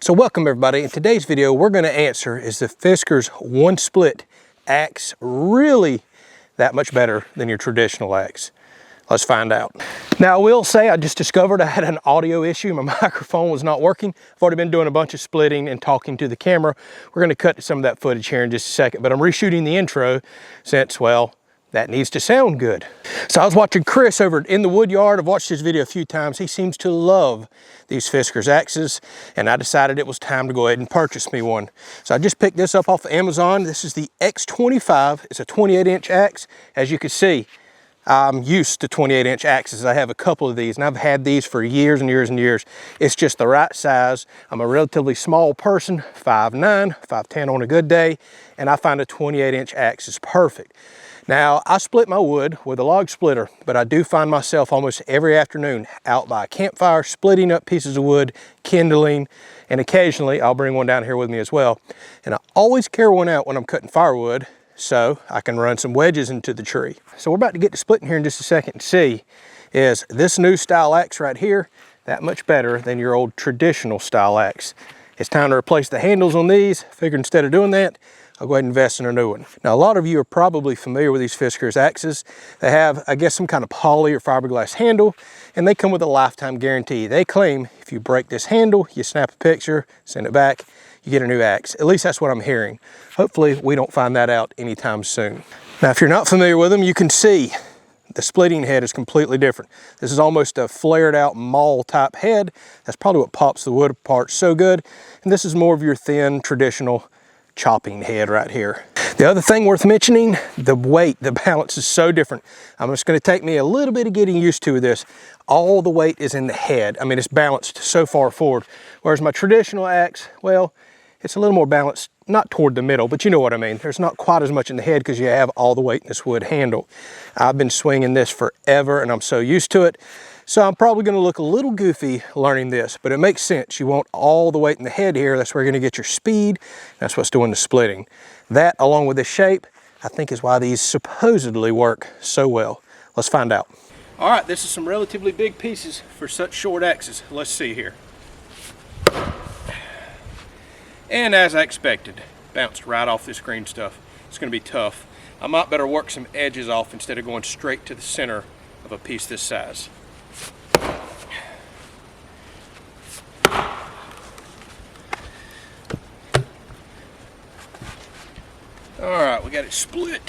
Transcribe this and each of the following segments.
So welcome everybody. In today's video, we're going to answer, is the Fiskars one split axe really that much better than your traditional axe? Let's find out. Now I will say I just discovered I had an audio issue. My microphone was not working. I've already been doing a bunch of splitting and talking to the camera. We're going to cut to some of that footage here in just a second, but I'm reshooting the intro since, well, that needs to sound good. So I was watching Chris over in the wood yard. I've watched his video a few times. He seems to love these Fiskars axes, and I decided it was time to go ahead and purchase me one. So I just picked this up off of Amazon. This is the X25. It's a 28-inch axe. As you can see, I'm used to 28-inch axes. I have a couple of these, and I've had these for years and years and years. It's just the right size. I'm a relatively small person, 5'9", 5'10" on a good day, and I find a 28-inch axe is perfect. Now, I split my wood with a log splitter, but I do find myself almost every afternoon out by a campfire, splitting up pieces of wood, kindling, and occasionally I'll bring one down here with me as well. And I always carry one out when I'm cutting firewood, so I can run some wedges into the tree. So we're about to get to splitting here in just a second and see, is this new style axe right here that much better than your old traditional style axe? It's time to replace the handles on these. Figured instead of doing that, I'll go ahead and invest in a new one. Now, a lot of you are probably familiar with these Fiskars axes. They have, I guess, some kind of poly or fiberglass handle, and they come with a lifetime guarantee. They claim if you break this handle, you snap a picture, send it back, you get a new axe. At least that's what I'm hearing. Hopefully, we don't find that out anytime soon. Now, if you're not familiar with them, you can see the splitting head is completely different. This is almost a flared out maul type head. That's probably what pops the wood apart so good. And this is more of your thin, traditional chopping head right here. The other thing worth mentioning, the weight, the balance is so different. I'm just going to take me a little bit of getting used to this. All the weight is in the head. I mean, it's balanced so far forward. Whereas my traditional axe, well, it's a little more balanced, not toward the middle, but you know what I mean. There's not quite as much in the head because you have all the weight in this wood handle. I've been swinging this forever and I'm so used to it. So I'm probably going to look a little goofy learning this, but it makes sense. You want all the weight in the head here. That's where you're going to get your speed. That's what's doing the splitting. That, along with this shape, I think is why these supposedly work so well. Let's find out. All right, this is some relatively big pieces for such short axes. Let's see here. And as I expected, bounced right off this green stuff. It's going to be tough. I might better work some edges off instead of going straight to the center of a piece this size. All right, we got it split.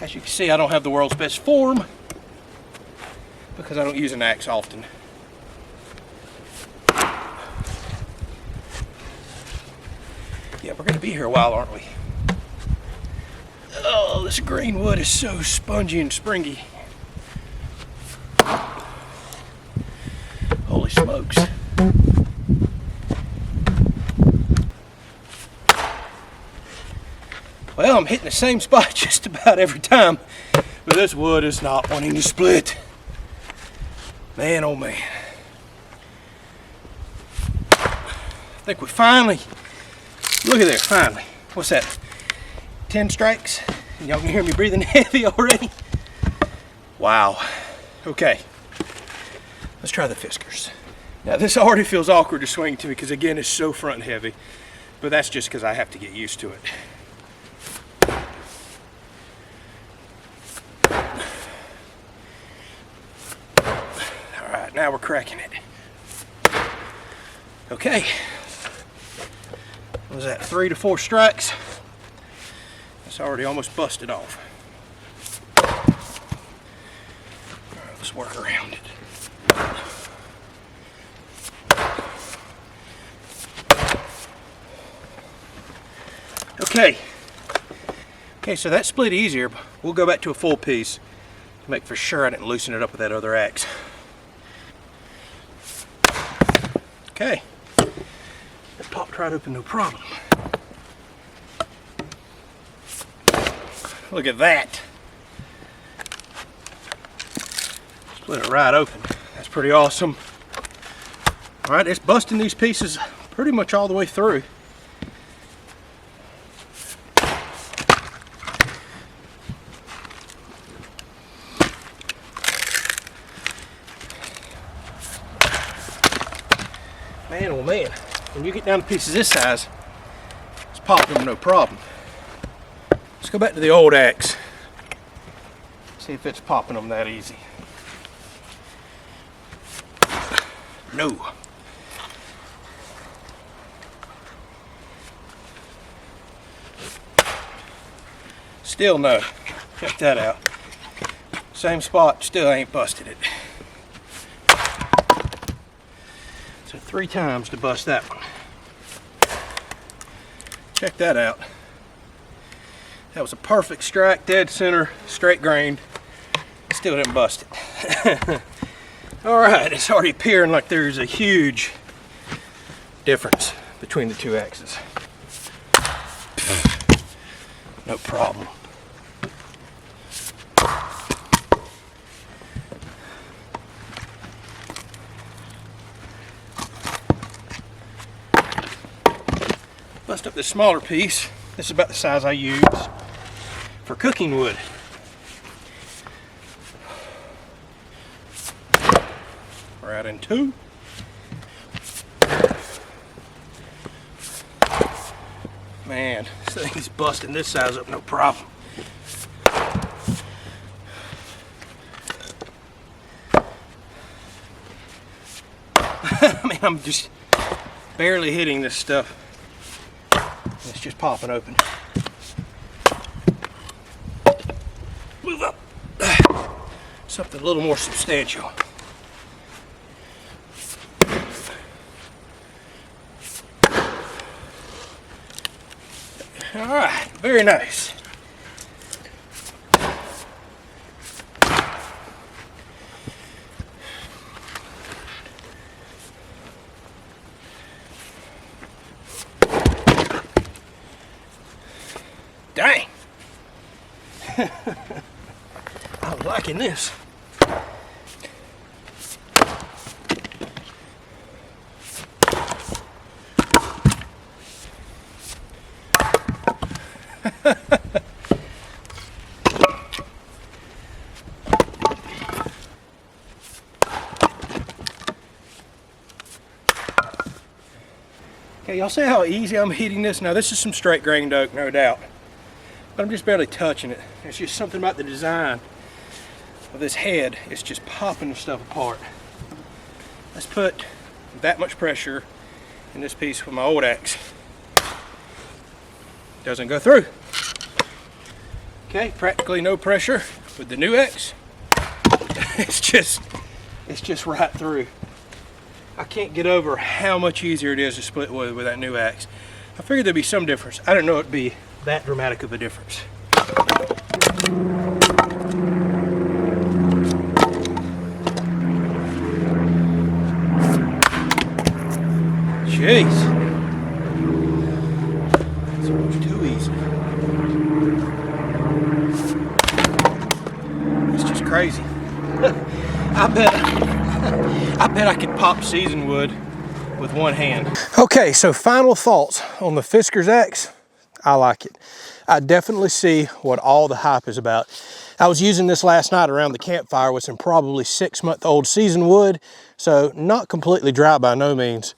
As you can see, I don't have the world's best form because I don't use an axe often. Yeah, we're gonna be here a while, aren't we? Oh, this green wood is so spongy and springy. Holy smokes. Well, I'm hitting the same spot just about every time, but this wood is not wanting to split. Man, oh man. I think we finally, look at there, finally. What's that? 10 strikes? And y'all can hear me breathing heavy already? Wow. Okay. Let's try the Fiskars. Now this already feels awkward to swing to me because again, it's so front and heavy, but that's just because I have to get used to it. Now we're cracking it. Okay. What was that, 3 to 4 strikes? It's already almost busted off. All right, let's work around it. Okay. Okay, so that split easier, but we'll go back to a full piece to make for sure I didn't loosen it up with that other axe. Okay, it popped right open, no problem. Look at that. Split it right open. That's pretty awesome. All right, it's busting these pieces pretty much all the way through. Man, oh man, when you get down to pieces this size, it's popping them no problem. Let's go back to the old axe. See if it's popping them that easy. No. Still no. Check that out. Same spot, still ain't busted it. So 3 times to bust that one. Check that out. That was a perfect strike, dead center, straight grained. Still didn't bust it. All right, it's already appearing like there's a huge difference between the 2 axes. No problem. Bust up this smaller piece. This is about the size I use for cooking wood. We're out in 2. Man, this thing's busting this size up no problem. I mean, I'm just barely hitting this stuff. It's just popping open. Move up. Something a little more substantial. All right, very nice. Dang. I was liking this. Okay, y'all see how easy I'm hitting this? Now this is some straight grained oak, no doubt. But I'm just barely touching it. It's just something about the design of this head. It's just popping the stuff apart. Let's put that much pressure in this piece with my old axe. Doesn't go through. Okay, practically no pressure with the new axe. It's just right through. I can't get over how much easier it is to split wood with that new axe. I figured there'd be some difference. I didn't know it'd be that dramatic of a difference. Jeez. It's almost too easy. It's just crazy. I bet I could pop seasoned wood with one hand. Okay, so final thoughts on the Fiskars X. I like it. I definitely see what all the hype is about. I was using this last night around the campfire with some probably 6-month-old seasoned wood, so not completely dry by no means.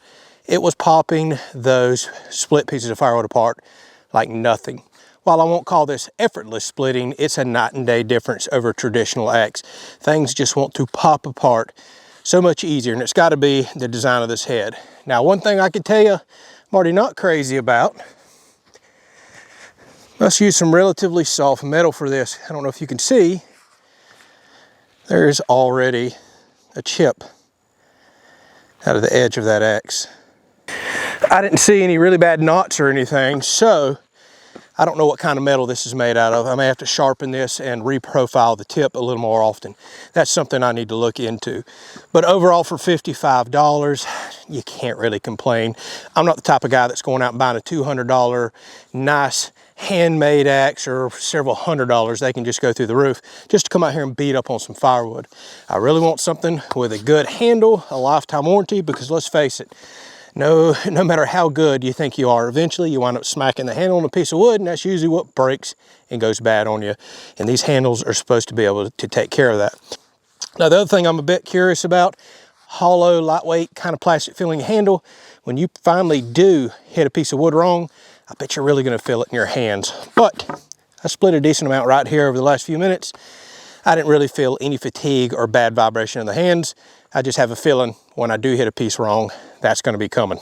It was popping those split pieces of firewood apart like nothing. While I won't call this effortless splitting, it's a night and day difference over a traditional axe. Things just want to pop apart so much easier, and it's got to be the design of this head. Now, one thing I can tell you, I'm already not crazy about. Let's use some relatively soft metal for this. I don't know if you can see, there's already a chip out of the edge of that axe. I didn't see any really bad knots or anything, so I don't know what kind of metal this is made out of. I may have to sharpen this and reprofile the tip a little more often. That's something I need to look into. But overall, for $55, you can't really complain. I'm not the type of guy that's going out and buying a $200 nice handmade axe or several $100s. They can just go through the roof just to come out here and beat up on some firewood. I really want something with a good handle, a lifetime warranty, because let's face it, no matter how good you think you are, eventually you wind up smacking the handle on a piece of wood, and that's usually what breaks and goes bad on you. And these handles are supposed to be able to take care of that. Now, the other thing I'm a bit curious about, hollow, lightweight, kind of plastic feeling handle. When you finally do hit a piece of wood wrong, I bet you're really gonna feel it in your hands. But I split a decent amount right here over the last few minutes. I didn't really feel any fatigue or bad vibration in the hands. I just have a feeling when I do hit a piece wrong, that's gonna be coming.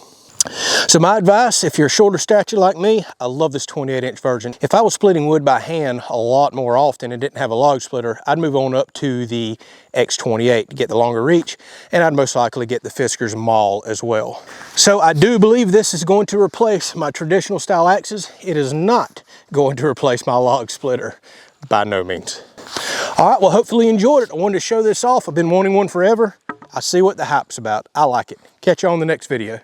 So my advice, if you're a shorter stature like me, I love this 28-inch version. If I was splitting wood by hand a lot more often and didn't have a log splitter, I'd move on up to the X28 to get the longer reach, and I'd most likely get the Fiskars Maul as well. So I do believe this is going to replace my traditional style axes. It is not going to replace my log splitter, by no means. All right, well, hopefully you enjoyed it. I wanted to show this off. I've been wanting one forever. I see what the hype's about. I like it. Catch you on the next video.